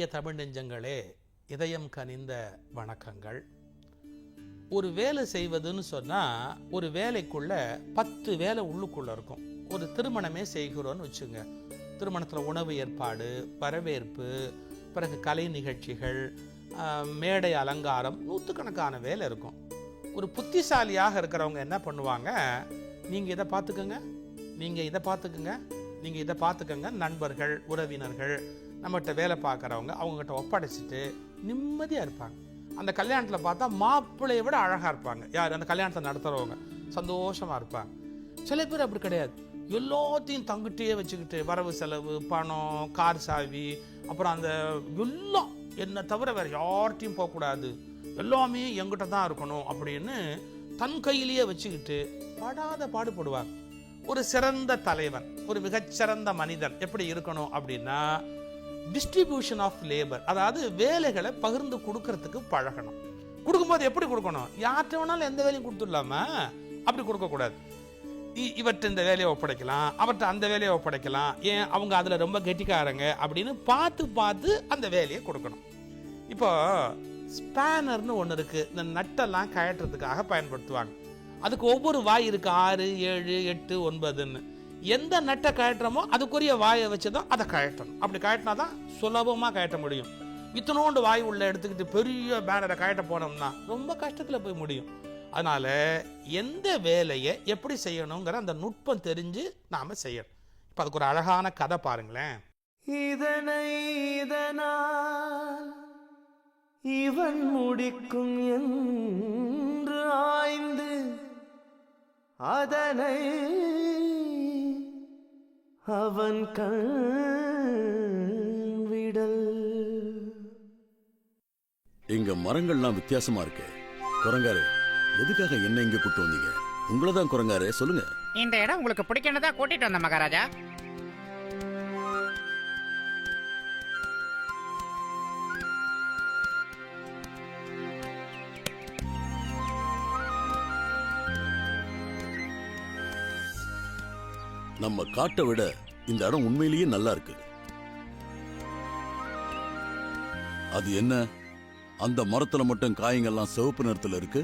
இனிய தமிழ் நெஞ்சங்களே, இதயம் கனிந்த வணக்கங்கள். ஒரு வேலை செய்வதுன்னு சொன்னால் ஒரு வேலைக்குள்ள 10 வேலை உள்ளுக்குள்ளே இருக்கும். ஒரு திருமணமே செய்கிறோன்னு வச்சுங்க. திருமணத்தில் உணவு ஏற்பாடு, வரவேற்பு, பிறகு கலை நிகழ்ச்சிகள், மேடை அலங்காரம், நூற்றுக்கணக்கான வேலை இருக்கும். ஒரு புத்திசாலியாக இருக்கிறவங்க என்ன பண்ணுவாங்க, நீங்கள் இதை பார்த்துக்கோங்க, நீங்கள் இதை பார்த்துக்குங்க, நீங்கள் இதை பார்த்துக்கோங்க, நண்பர்கள், உறவினர்கள், நம்மகிட்ட வேலை பார்க்குறவங்க அவங்ககிட்ட ஒப்படைச்சிட்டு நிம்மதியாக இருப்பாங்க. அந்த கல்யாணத்தில் பார்த்தா மாப்பிள்ளையை விட அழகாக இருப்பாங்க. யார்? அந்த கல்யாணத்தை நடத்துகிறவங்க சந்தோஷமாக இருப்பாங்க. சில பேர் அப்படி கிடையாது. எல்லாத்தையும் தங்கிட்டே வச்சுக்கிட்டு வரவு செலவு, பணம், கார் சாவி, அப்புறம் அந்த எல்லாம் என்னை தவிர வேறு யார்கிட்டையும் போகக்கூடாது, எல்லாமே எங்கிட்ட தான் இருக்கணும் அப்படின்னு தன் கையிலேயே வச்சுக்கிட்டு படாத பாடுபடுவாங்க. ஒரு சிறந்த தலைவன், ஒரு மிகச்சிறந்த மனிதன் எப்படி இருக்கணும் அப்படின்னா டிஸ்ட்ரிபியூஷன் ஆஃப் லேபர், அதாவது வேலைகளை பகிர்ந்து கொடுக்கறதுக்கு பழகணும். கொடுக்கும்போது எப்படி கொடுக்கணும்? யார்கிட்ட வேணாலும் எந்த வேலையும் கொடுத்துடலாம, அப்படி கொடுக்கக்கூடாது. இவற்றை இந்த வேலையை ஒப்படைக்கலாம், அவர்கிட்ட அந்த வேலையை ஒப்படைக்கலாம். ஏன் அவங்க அதில் ரொம்ப கெட்டிக்காரங்க அப்படின்னு பார்த்து பார்த்து அந்த வேலையை கொடுக்கணும். இப்போ ஸ்பேனர்னு ஒன்று இருக்குது, இந்த நட்டெல்லாம் கழட்டுறதுக்காக பயன்படுத்துவாங்க. அதுக்கு ஒவ்வொரு வாய் இருக்குது, 6, 7, 8, 9ன்னு. எந்த நட்டை கழட்டுறமோ அதுக்குரிய வாயை வச்சு தான் அதை கழட்டணும். அப்படி கழட்டினா தான் சுலபமாக கழட்ட முடியும். இத்தனோண்டு வாய் உள்ள எடுத்துக்கிட்டு பெரிய பேனரை கழட்ட போனோம்னா ரொம்ப கஷ்டத்தில் போய் முடியும். அதனால் எந்த வேலையை எப்படி செய்யணுங்கிற அந்த நுட்பம் தெரிஞ்சு நாம் செய்யணும். இப்போ அதுக்கு ஒரு அழகான கதை பாருங்களேன். இதனால் இவன் முடிக்கும் என்று ஆய்ந்து அதனை அவன் கண்விடல். இங்க மரங்கள்லாம் வித்தியாசமா இருக்கு. குரங்காரே, எதுக்காக என்ன இங்க கூட்டு வந்தீங்க? உங்களதான் குரங்காரே, சொல்லுங்க. இந்த இடம் உங்களுக்கு பிடிக்கணும்தான் கூட்டிட்டு வந்த மகாராஜா. நம்ம காட்டை விட இந்த இடம் உண்மையிலேயே நல்லா இருக்கு. அது என்ன, அந்த மரத்துல மட்டும் காய்கள்லாம் சிவப்பு நிறத்துல இருக்கு?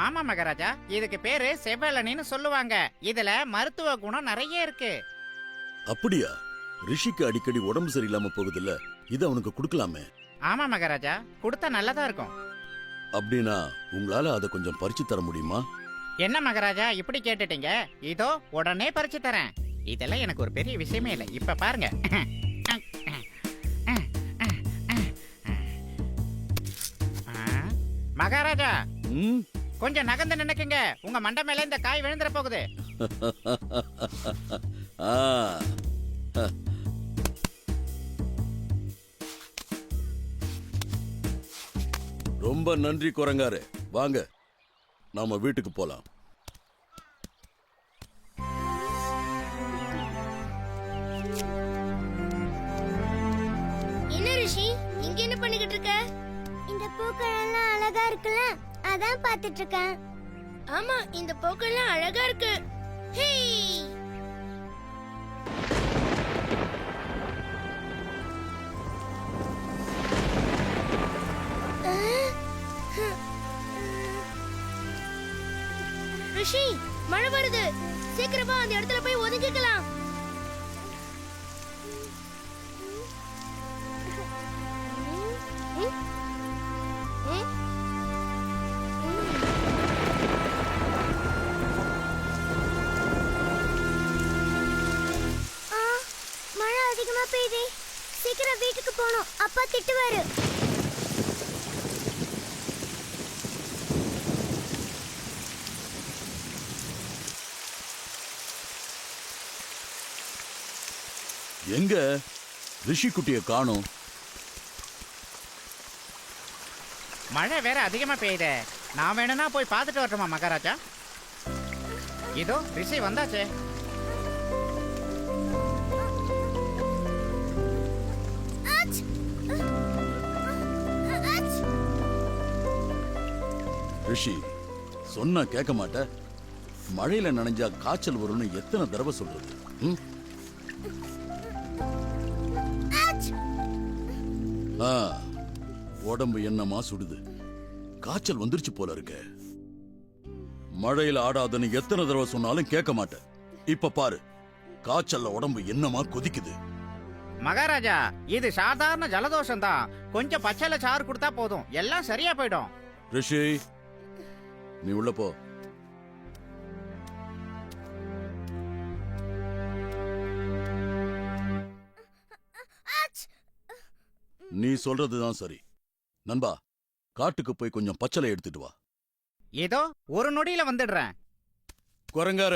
ஆமா மகாராஜா, இதுக்கு பேரு செவ்வலனின்னு சொல்லுவாங்க. இதுல மருத்துவ குணம் நிறைய இருக்கு. அப்படியா? ரிஷிக்கு அடிக்கடி உடம்பு சரியில்லாம போகுதுல்ல, இது அவனுக்கு கொடுக்கலாமே. ஆமா மகாராஜா, கொடுத்தா நல்லதா இருக்கும். அப்படின்னா உங்களால அதை கொஞ்சம் பறிச்சு தர முடியுமா? என்ன மகாராஜா இப்படி கேட்டுட்டீங்க? இதோ உடனே பறிச்சு தரேன். இதெல்லாம் எனக்கு ஒரு பெரிய விஷயமே இல்லை. இப்ப பாருங்க. மகாராஜா, கொஞ்சம் நகர்ந்து நினைக்குங்க, உங்க மண்டை மேல இந்த காய் விழுந்துற போகுது. ரொம்ப நன்றி குரங்காரே. வாங்க நாம வீட்டுக்கு போலாம். என்ன ரிஷி, இங்க என்ன பண்ணிக்கிட்டு இருக்க? இந்த பூக்கள் எல்லாம் அழகா இருக்குல்ல, அதான் பார்த்துட்டு இருக்கேன். ஆமா, இந்த பூக்கள் எல்லாம் அழகா இருக்கு. ஹே, ரிஷி, மழை வருது. சீக்கிரமா அந்த இடத்துல போய் ஒதுங்கிக்கலாம். மழை அதிகமா பெய்யுது. சீக்கிரம் வீட்டுக்கு போகணும், அப்பா திட்டுவாரு. எங்க ரிஷி குட்டிய காணோம்? மழை வேற அதிகமா பெய்யுது. நான் வேணும்னா போய் பார்த்துட்டு வரட்டுமா மகாராஜா? இதோ ரிஷி வந்தாச்சே. ரிஷி, சொன்னா கேட்க மாட்ட. மழையில நனைஞ்சா காய்ச்சல் வரும்னு எத்தனை தடவை சொல்றது? ஆ, உடம்பு என்னமா சுடுது. காய்ச்சல் வந்துருச்சு போல இருக்க. மழையில ஆடாதன்னு எத்தனை தடவை சொன்னாலும் கேட்க மாட்டேன். இப்ப பாரு, காய்ச்சல்ல உடம்பு என்னமா கொதிக்குது. மகாராஜா, இது சாதாரண ஜலதோஷம் தான். கொஞ்சம் பச்சளை சாறு கொடுத்தா போதும், எல்லாம் சரியா போயிடும். ரிஷி, நீ உள்ள போ. நீ சொல்றதுதான் சரி. நண்பா, காட்டுக்கு போய் கொஞ்சம் பச்சளை எடுத்துட்டு வா. ஏதோ ஒரு நொடியில வந்துடுறேன். குரங்கார,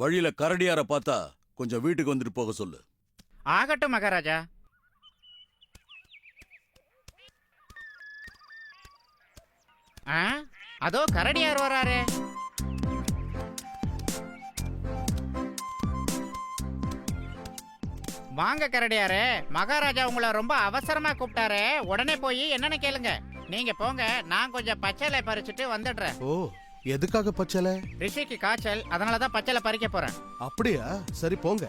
வழியில கரடியார பார்த்தா கொஞ்சம் வீட்டுக்கு வந்துட்டு போக சொல்லு. ஆகட்டும் மகாராஜா. ஆ, அதோ கரடியார் வராரே. வாங்க கரடியாரே, மகாராஜா உங்களை ரொம்ப அவசரமா கூப்பிட்டாரே. உடனே போய் என்னன்னு கேளுங்க. நீங்க போங்க, நான் கொஞ்சம் பச்சளை பறிச்சுட்டு வந்துடுறேன். ஓ, எதுக்காக பச்சலை? ரிஷிக்கு காய்ச்சல், அதனாலதான் பச்சளை பறிக்க போறேன். அப்படியா? சரி போங்க.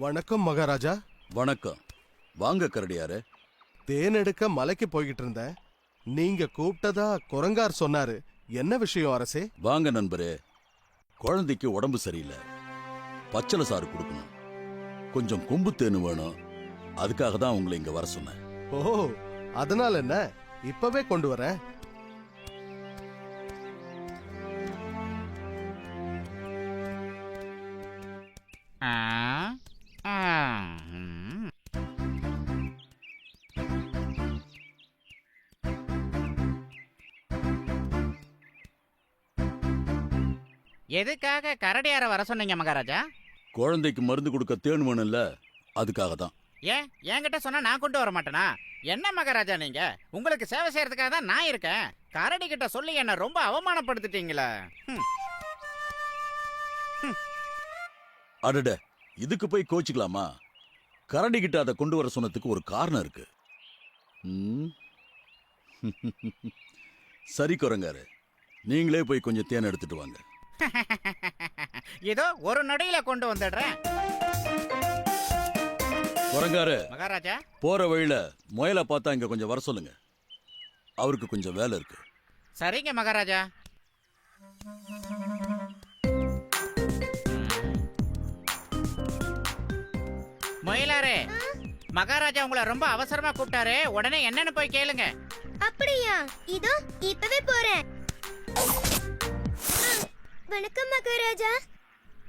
வணக்கம் மகாராஜா. வணக்கம். வாங்க கரடியாரே. தேன் எடுக்க மலைக்கு போய்கிட்டு இருந்தேன். நீங்க கூப்பிட்டதா குரங்கார் சொன்னாரு. என்ன விஷயம் அரசே? வாங்க நண்பரே. குழந்தைக்கு உடம்பு சரியில்லை, பச்சளை சாறு கொடுக்கணும். கொஞ்சம் கொம்பு தேனு வேணும். அதுக்காக தான் உங்களை இங்க வர சொன்னேன். ஓ, அதனால என்ன, இப்பவே கொண்டு வரேன். ஆ, ஆ, ம். எதுக்காக கரடியார வர சொன்னீங்க மகாராஜா? குழந்தைக்கு மருந்து கொடுக்க தேன் வேணும்ல, அதுக்காக தான். ஏன் என்கிட்ட சொன்னா நான் கொண்டு வர மாட்டேனா? என்ன மகாராஜா நீங்க? உங்களுக்கு சேவை செய்யறதுக்காக தான் நான் இருக்கேன். கரடி கிட்ட சொல்லி என்ன ரொம்ப அவமானப்படுத்திட்டீங்களே. அடட, இதுக்கு போய் கோச்சிக்கலாமா? கரடி கிட்ட அதை கொண்டு வர சொன்னதுக்கு ஒரு காரணம் இருக்கு. ம். சரி குரங்காரு, நீங்களே போய் கொஞ்சம் தேன் எடுத்துட்டு வாங்க. இதோ ஒரு நொடியில கொண்டு வந்துடுறேன். குரங்காரு, மகாராஜா, போற வழியில முயலை பார்த்தா இங்க கொஞ்சம் வர சொல்லுங்க. அவருக்கு கொஞ்சம் வேலை இருக்கு. சரிங்க மகாராஜா. மயிலாரே, மகாராஜா உங்களை ரொம்ப அவசரமா கூப்பிட்டாரு. உடனே என்னன்னு போய் கேளுங்க. அப்படியா? இதோ இப்பவே போறேன். வணக்கம் மகாராஜா.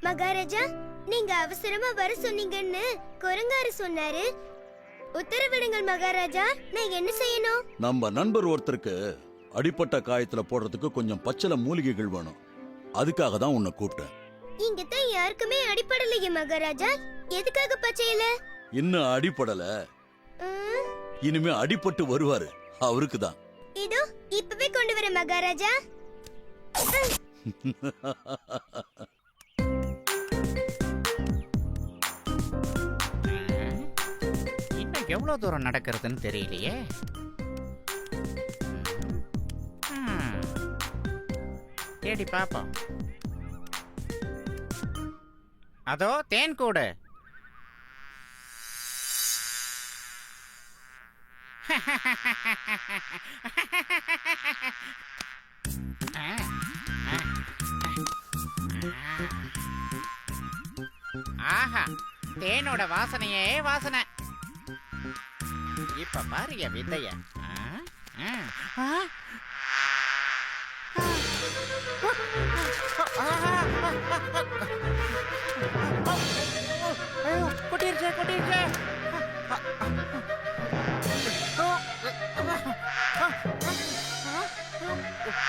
மகாராஜா, நீங்க அவசரமா வர சொன்னீங்கன்னு குரங்காரு சொன்னாரு. உத்தரவிடுங்கள் மகாராஜா. நான் என்ன செய்யணும்? நம்ம நண்பர் ஒருத்தருக்கு அடிப்பட்ட காயத்துல போடுறதுக்கு கொஞ்சம் பச்சளை மூலிகைகள் வேணும். அதுக்காக தான் உன்னை கூப்பிட்டேன். இங்க தான் யாருக்குமே அடிபடலையே மகாராஜா. எதுக்காக பச்சையில? இன்னும் அடிப்படல, இனிமே அடிபட்டு வருவாரு, அவருக்கு தான். இதோ இப்பவே கொண்டு வரேன் மகாராஜா. இன்னும் எவ்வளவு தூரம் நடக்கிறதுன்னு தெரியலையே. தேடி பாப்போம். அதோ தேன் கூடு. ஆஹா, தேனோட வாசனையே வாசனை. இப்ப பாரு என் வித்தைய. கொட்டிருச்சே கொட்டிருச்சே.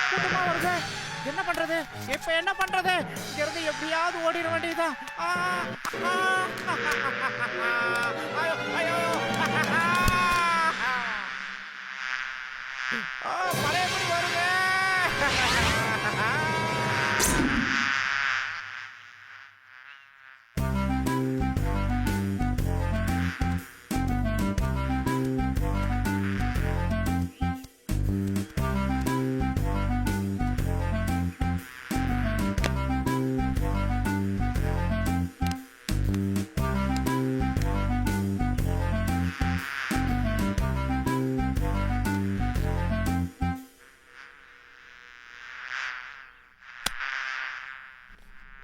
கூட்டமா வருது. என்ன பண்றது? இப்ப என்ன பண்றது? இருந்து எப்படியாவது ஓடிட வேண்டியதுதான். ஐயோ, ஐயோ. 啊 பழையபடி வருங்க.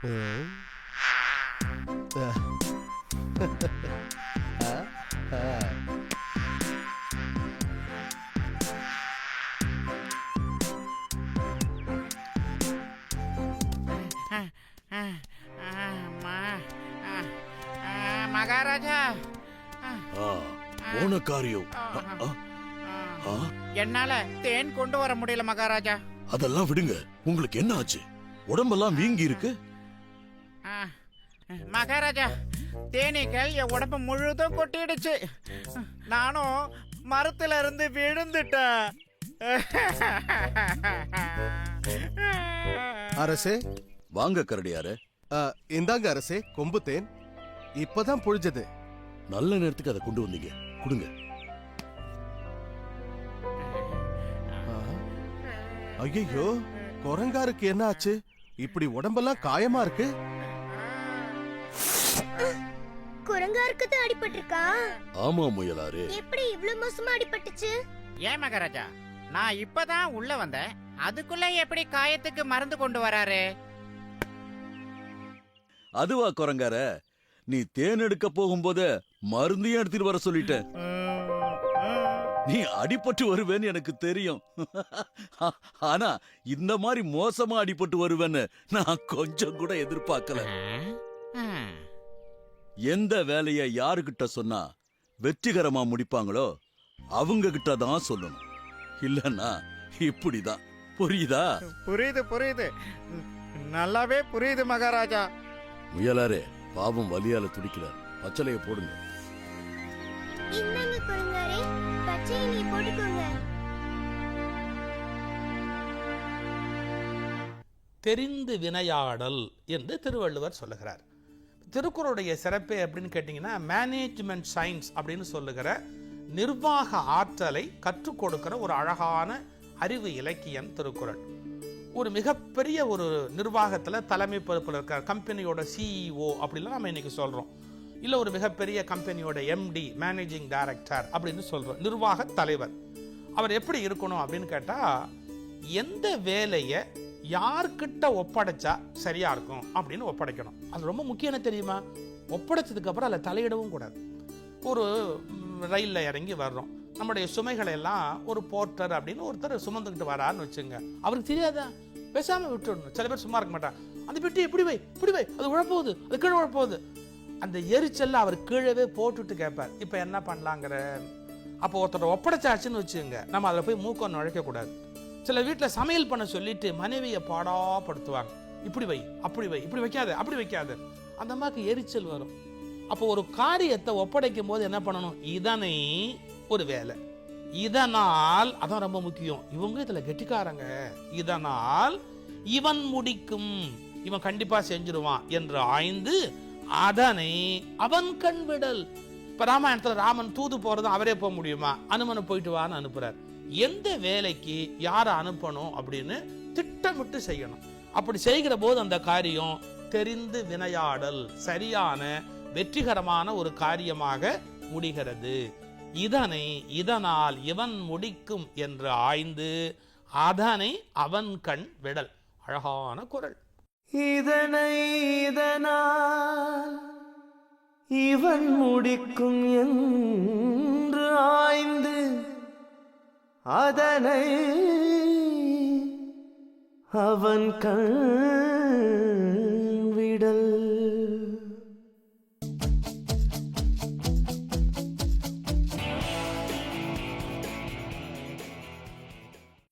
ம். அம்மா. மகாராஜா ஆ, போன காரியம் ஆ, என்னால தேன் கொண்டு வர முடியல மகாராஜா. அதெல்லாம் விடுங்க. உங்களுக்கு என்ன ஆச்சு? உடம்பெல்லாம் வீங்கி இருக்கு. ஆ, மகாராஜா தேனீக்கள் என் உடம்பு முழுதும் கொட்டிடுச்சு. நானும் மரத்துல இருந்து விழுந்துட்டேன். அரசே, வாங்க கரடியாரே. இந்தாங்க அரசே, கொம்பு தேன். இப்பதான் புழிஞ்சது. நல்ல நேரத்துக்கு அதை கொண்டு வந்தீங்க. கொடுங்க. ஐயோ, குரங்காருக்கு என்ன ஆச்சு? இப்படி உடம்பெல்லாம் காயமா இருக்கு. குரங்காருக்கு தான் அடிபட்டிருக்கா? ஆமா முயலாரே. எப்படி இவ்ளோ மோசமா அடிபட்டுச்சு? ஏன் மகாராஜா, நான் இப்பதான் உள்ள வந்தேன், அதுக்குள்ள எப்படி காயத்துக்கு மருந்து கொண்டு வராரு? அதுவா குரங்கார, நீ தேன் எடுக்க போகும்போது மருந்தையும் எடுத்துட்டு வர சொல்லிட்டேன். நீ அடிபட்டு வருவேன்னு எனக்கு தெரியும். ஆனா இந்த மாதிரி மோசமா அடிபட்டு வருவேன்னு நான் கொஞ்சம் கூட எதிர்பார்க்கல. எந்த வேலைய யாருகிட்ட சொன்னா வெற்றிகரமா முடிப்பாங்களோ அவங்க கிட்ட தான் சொல்லணும். இல்லன்னா இப்படிதான். புரியுதா? புரியுது புரியுது, நல்லாவே புரியுது மகாராஜா. முயலாரே, பாவம் வலியால துடிக்கிறார். பச்சளைய போடுங்க. இந்தாங்க குரங்காரே, பச்சையை நீ போட்டுக்கோங்க. தெரிந்து வினையாடல் என்று திருவள்ளுவர் சொல்லுகிறார். திருக்குறளுடைய சிறப்பே அப்படின்னு கேட்டிங்கன்னா, மேனேஜ்மெண்ட் சயின்ஸ் அப்படின்னு சொல்லுகிற நிர்வாக ஆற்றலை கற்றுக் கொடுக்கிற ஒரு அழகான அறிவு இலக்கியம் திருக்குறள். ஒரு மிகப்பெரிய ஒரு நிர்வாகத்தில் தலைமை பொறுப்பில் இருக்கிற கம்பெனியோட சிஇஓ அப்படிலாம் நம்ம இன்னைக்கு சொல்கிறோம். இல்லை ஒரு மிகப்பெரிய கம்பெனியோட எம்டி, மேனேஜிங் டைரக்டர் அப்படின்னு சொல்கிறோம். நிர்வாக தலைவர் அவர் எப்படி இருக்கணும் அப்படின்னு கேட்டால், எந்த வேலையை யார்கிட்ட ஒப்படைச்சா சரியா இருக்கும் அப்படின்னு ஒப்படைக்கணும். அது ரொம்ப முக்கியம். தெரியுமா? ஒப்படைச்சதுக்கு அப்புறம் அதில் தலையிடவும் கூடாது. ஒரு ரயிலில் இறங்கி வர்றோம், நம்முடைய சுமைகளை எல்லாம் ஒரு போர்ட்டர் அப்படின்னு ஒருத்தர் சுமந்துக்கிட்டு வரான்னு வச்சுங்க. அவருக்கு தெரியாதா? பேசாம விட்டுடணும். சில பேர் சும்மா இருக்க மாட்டாங்க. அந்த பெட்டி எப்படி வை, அது உழப்போகுது, அது கீழே உழப்போகுது. அந்த எரிச்சல்ல அவர் கீழவே போட்டுட்டு கேட்பார், இப்போ என்ன பண்ணலாங்கிற. அப்போ ஒருத்தர் ஒப்படைச்சாச்சுன்னு வச்சுங்க, நம்ம அதில் போய் மூக்கம் நுழைக்க கூடாது. சில வீட்டில் சமையல் பண்ண சொல்லிட்டு மனைவியை பாடாப்படுத்துவாங்க. இப்படி வை, அப்படி வை, இப்படி வைக்காது, அப்படி வைக்காது. அந்த மாதிரி எரிச்சல் வரும். அப்போ ஒரு காரியத்தை ஒப்படைக்கும் போது என்ன பண்ணணும்? இதனை ஒரு வேலை, இதனால், அதான் ரொம்ப முக்கியம். இவங்க இதுல கெட்டிக்காரங்க. இதனால் இவன் முடிக்கும், இவன் கண்டிப்பா செஞ்சிருவான் என்று ஆய்ந்து அதனை அவன் கண் விடல். இப்ப ராமாயணத்துல ராமன் தூது போறது அவரே போக முடியுமா? அனுமனை போயிட்டு வான்னு அனுப்புறார். எந்த வேலைக்கு யாரை அனுப்பணும் அப்படின்னு திட்டமிட்டு செய்யணும். அப்படி செய்கிற போது அந்த காரியம் தெரிந்து வினையாடல், சரியான வெற்றிகரமான ஒரு காரியமாக முடிகிறது. இதனால் இவன் முடிக்கும் என்று ஆய்ந்து அதனை அவன் கண் விடல். அழகான குறள். இதனால் இவன் முடிக்கும் என்று ஆய்ந்து அதனை அவன் கண்